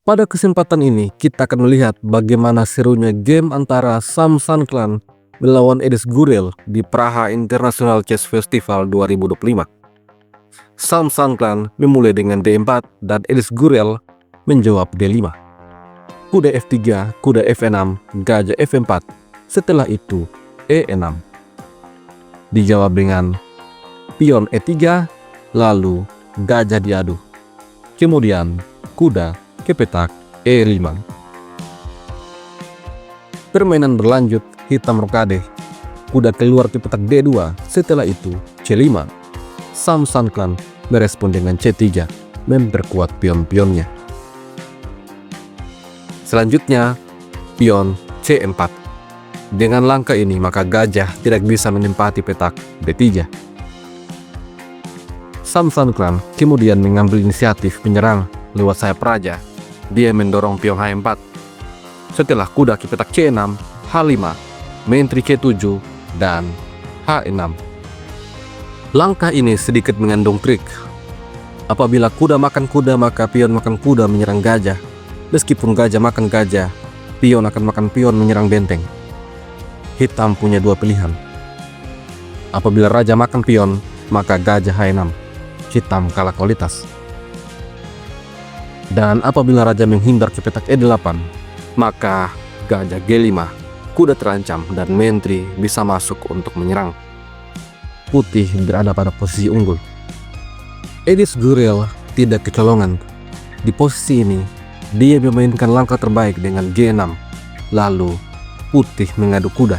Pada kesempatan ini, kita akan melihat bagaimana serunya game antara Samsan Clan melawan Edis Gurel di Praha International Chess Festival 2025. Samsan Clan memulai dengan D4 dan Edis Gurel menjawab D5. Kuda F3, kuda F6, gajah F4. Setelah itu E6. Dijawab dengan pion E3, lalu gajah diadu. Kemudian kuda ke petak E5. Permainan berlanjut, hitam rokade. Kuda keluar ke petak D2, setelah itu C5. Samsan Clan merespon dengan C3, memperkuat pion-pionnya. Selanjutnya, pion C4. Dengan langkah ini, maka gajah tidak bisa menempati petak D3. Samsan Clan kemudian mengambil inisiatif menyerang lewat sayap raja. Dia mendorong pion H4. Setelah kuda ke petak C6, H5, menteri K7, dan H6. Langkah ini sedikit mengandung trik. Apabila kuda makan kuda, maka pion makan kuda menyerang gajah. Meskipun gajah makan gajah, pion akan makan pion menyerang benteng. Hitam punya dua pilihan. Apabila raja makan pion, maka gajah H6. Hitam kalah kualitas. Dan apabila raja menghindar ke petak E8, maka gajah G5. Kuda terancam dan menteri bisa masuk untuk menyerang. Putih berada pada posisi unggul. Edis Gurel tidak kecolongan. Di posisi ini, dia memainkan langkah terbaik dengan G6. Lalu, putih mengadu kuda.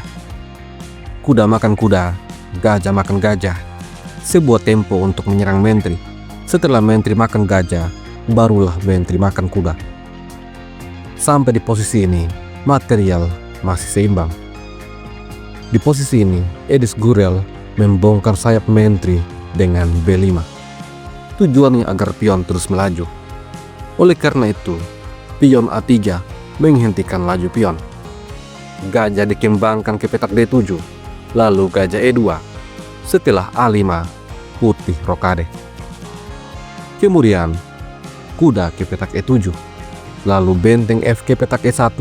Kuda makan kuda, gajah makan gajah. Sebuah tempo untuk menyerang menteri. Setelah menteri makan gajah, barulah menteri makan kuda. Sampai di posisi ini, material masih seimbang. Di posisi ini, Edis Gurel membongkar sayap menteri dengan B5. Tujuannya agar pion terus melaju. Oleh karena itu, pion A3 menghentikan laju pion. Gajah dikembangkan ke petak D7, lalu gajah E2. Setelah A5, putih rokade. Kemudian, kuda ke petak E7, lalu benteng F ke petak E1,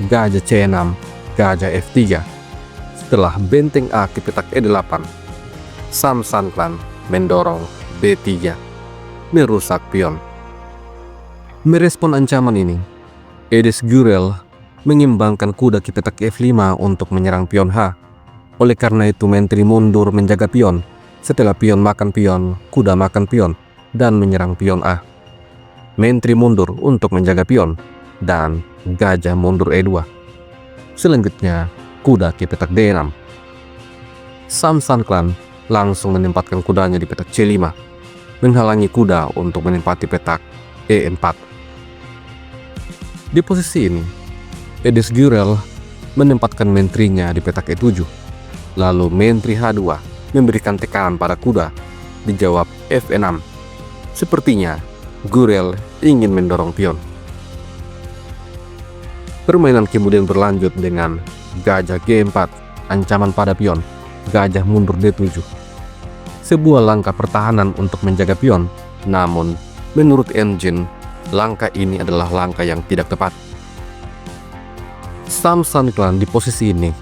gajah C6, gajah F3. Setelah benteng A ke petak E8, Samsan Clan mendorong B3, merusak pion. Merespon ancaman ini, Edis Gurel mengimbangkan kuda ke petak F5 untuk menyerang pion H. Oleh karena itu, menteri mundur menjaga pion. Setelah pion makan pion, kuda makan pion dan menyerang pion A. Menteri mundur untuk menjaga pion dan gajah mundur E2. Selanjutnya, kuda ke petak D6. Samsan Clan langsung menempatkan kudanya di petak C5, menghalangi kuda untuk menempati petak E4. Di posisi ini, Edis Gurel menempatkan menterinya di petak E7. Lalu menteri H2 memberikan tekanan pada kuda. Dijawab F6. Sepertinya Gurel ingin mendorong pion. Permainan kemudian berlanjut dengan gajah G4, ancaman pada pion, gajah mundur D7. Sebuah langkah pertahanan untuk menjaga pion, namun menurut engine, langkah ini adalah langkah yang tidak tepat. Samsan Clan di posisi ini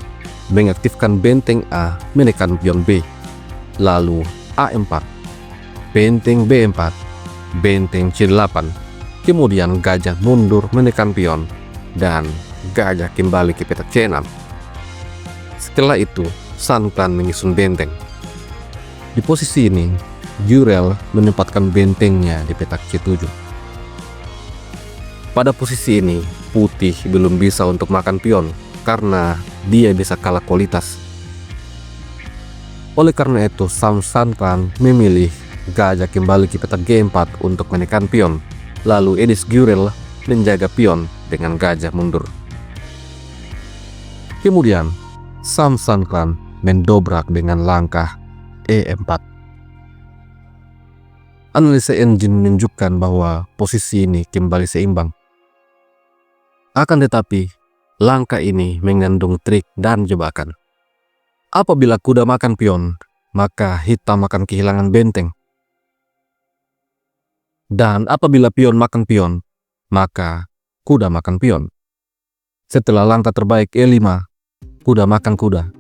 mengaktifkan benteng A menekan pion B, lalu A4, benteng B4, benteng C8, kemudian gajah mundur menekan pion, dan gajah kembali ke petak C6. Setelah itu, Samsan Clan menyusun benteng. Di posisi ini, Gurel menempatkan bentengnya di petak C7. Pada posisi ini, putih belum bisa untuk makan pion karena dia bisa kalah kualitas. Oleh karena itu, Samsan Clan memilih gajah kembali ke petak G4 untuk menekan pion. Lalu Edis Gurel menjaga pion dengan gajah mundur. Kemudian, Samsan Clan mendobrak dengan langkah E4. Analisa engine menunjukkan bahwa posisi ini kembali seimbang. Akan tetapi, langkah ini mengandung trik dan jebakan. Apabila kuda makan pion, maka hitam akan kehilangan benteng. Dan apabila pion makan pion, maka kuda makan pion. Setelah langkah terbaik E5, kuda makan kuda,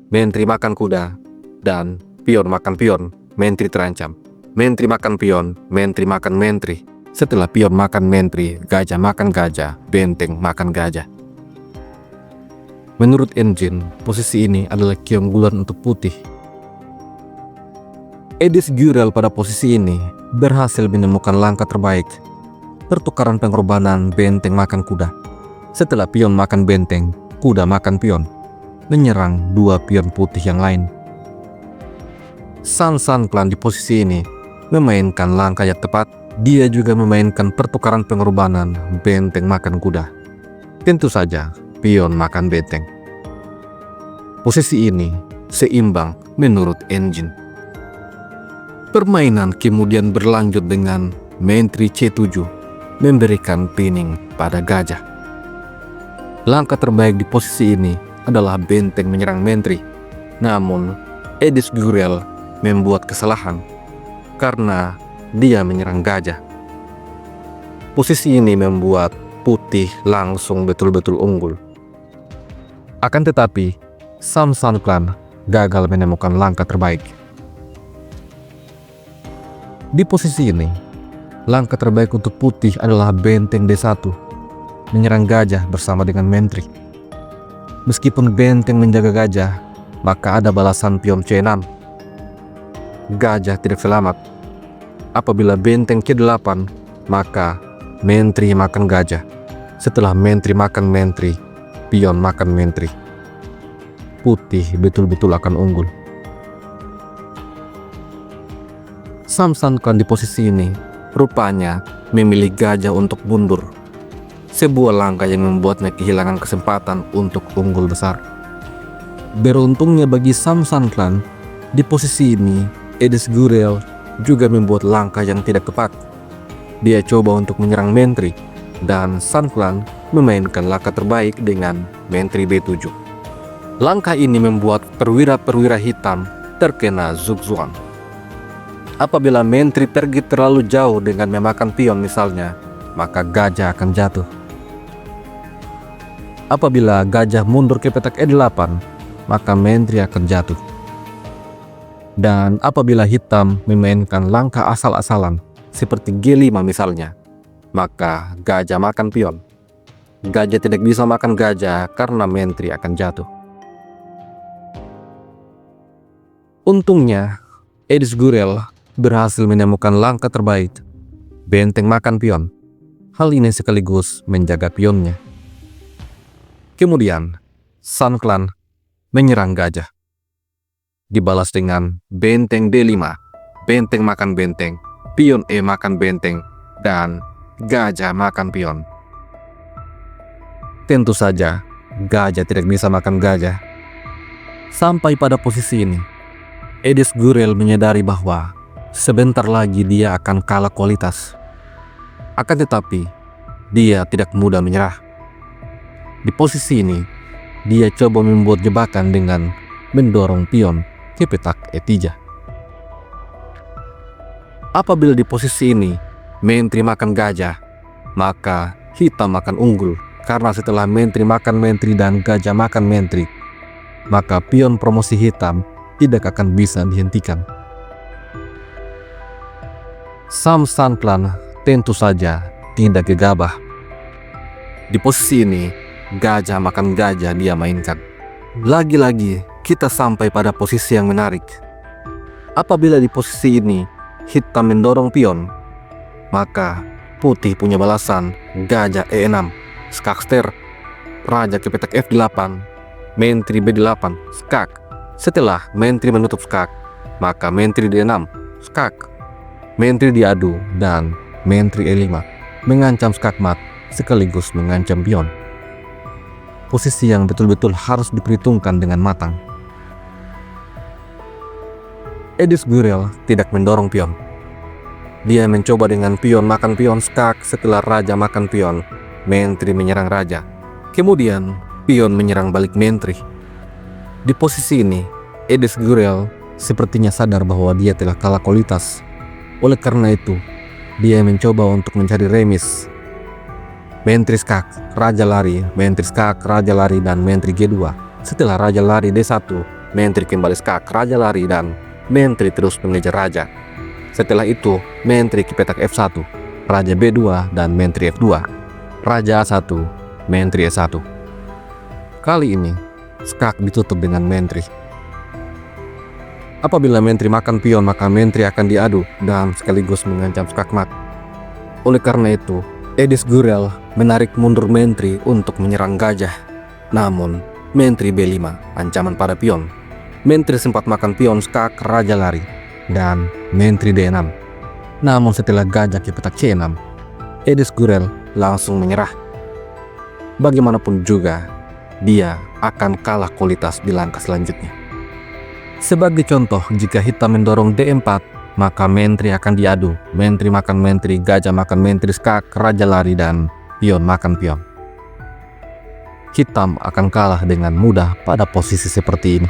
mentri makan kuda, dan pion makan pion, mentri terancam. Mentri makan pion, mentri makan mentri. Setelah pion makan mentri, gajah makan gajah, benteng makan gajah. Menurut engine, posisi ini adalah keunggulan untuk putih. Edis Gurel pada posisi ini berhasil menemukan langkah terbaik, pertukaran pengorbanan benteng makan kuda. Setelah pion makan benteng, kuda makan pion, menyerang dua pion putih yang lain. San Clan di posisi ini memainkan langkah yang tepat. Dia juga memainkan pertukaran pengorbanan benteng makan kuda. Tentu saja pion makan benteng. Posisi ini seimbang menurut engine. Permainan kemudian berlanjut dengan mentri C7 memberikan pinning pada gajah. Langkah terbaik di posisi ini adalah benteng menyerang mentri. Namun Edis Gurel membuat kesalahan karena dia menyerang gajah. Posisi ini membuat putih langsung betul-betul unggul. Akan tetapi, San Clan gagal menemukan langkah terbaik. Di posisi ini, langkah terbaik untuk putih adalah benteng D1, menyerang gajah bersama dengan mentri. Meskipun benteng menjaga gajah, maka ada balasan pion C6. Gajah tidak selamat. Apabila benteng ke-8, maka mentri makan gajah. Setelah mentri makan mentri, pion makan mentri. Putih betul-betul akan unggul. San Clan di posisi ini rupanya memilih gajah untuk mundur. Sebuah langkah yang membuatnya kehilangan kesempatan untuk unggul besar. Beruntungnya bagi San Clan, di posisi ini Edis Gurel juga membuat langkah yang tidak tepat. Dia coba untuk menyerang mentri, dan San Clan memainkan langkah terbaik dengan mentri B7. Langkah ini membuat perwira-perwira hitam terkena zugzwang. Apabila mentri pergi terlalu jauh dengan memakan pion misalnya, maka gajah akan jatuh. Apabila gajah mundur ke petak E8, maka mentri akan jatuh. Dan apabila hitam memainkan langkah asal-asalan seperti G5 misalnya, maka gajah makan pion. Gajah tidak bisa makan gajah karena mentri akan jatuh. Untungnya, Edis Gurel berhasil menemukan langkah terbaik, benteng makan pion. Hal ini sekaligus menjaga pionnya. Kemudian, San Clan menyerang gajah. Dibalas dengan benteng D5, benteng makan benteng, pion E makan benteng, dan gajah makan pion. Tentu saja, gajah tidak bisa makan gajah. Sampai pada posisi ini, Edis Gurel menyadari bahwa sebentar lagi dia akan kalah kualitas. Akan tetapi, dia tidak mudah menyerah. Di posisi ini, dia coba membuat jebakan dengan mendorong pion ke petak E3. Apabila di posisi ini mentri makan gajah, maka hitam akan unggul karena setelah mentri makan mentri dan gajah makan mentri, maka pion promosi hitam tidak akan bisa dihentikan. San Clan tentu saja tidak gegabah. Di posisi ini, gajah makan gajah dia mainkan. Lagi-lagi kita sampai pada posisi yang menarik. Apabila di posisi ini hitam mendorong pion, maka putih punya balasan gajah E6, skakster, raja ke petak F8, mentri B8, skak. Setelah mentri menutup skak, maka mentri D6, skak. Mentri diadu dan mentri E5 mengancam skakmat sekaligus mengancam pion. Posisi yang betul-betul harus diperhitungkan dengan matang. Edis Gurel tidak mendorong pion. Dia mencoba dengan pion makan pion skak. Setelah raja makan pion, mentri menyerang raja. Kemudian pion menyerang balik mentri. Di posisi ini, Edis Gurel sepertinya sadar bahwa dia telah kalah kualitas. Oleh karena itu, dia mencoba untuk mencari remis. Menteri skak, raja lari, menteri skak, raja lari, dan menteri G2. Setelah raja lari D1, menteri kembali skak, raja lari, dan menteri terus mengejar raja. Setelah itu, menteri ke petak F1, raja B2, dan menteri F2. Raja A1, menteri E1. Kali ini, skak ditutup dengan menteri. Apabila menteri makan pion, maka menteri akan diadu dan sekaligus mengancam skak mat. Oleh karena itu, Edis Gurel menarik mundur menteri untuk menyerang gajah. Namun, menteri B5 ancaman pada pion. Menteri sempat makan pion skak, raja lari, dan menteri D6. Namun setelah gajah ke petak C6, Edis Gurel langsung menyerah. Bagaimanapun juga, dia akan kalah kualitas di langkah selanjutnya. Sebagai contoh, jika hitam mendorong D4, maka menteri akan diadu. Menteri makan menteri, gajah makan menteri skak, raja lari, dan pion makan pion. Hitam akan kalah dengan mudah pada posisi seperti ini.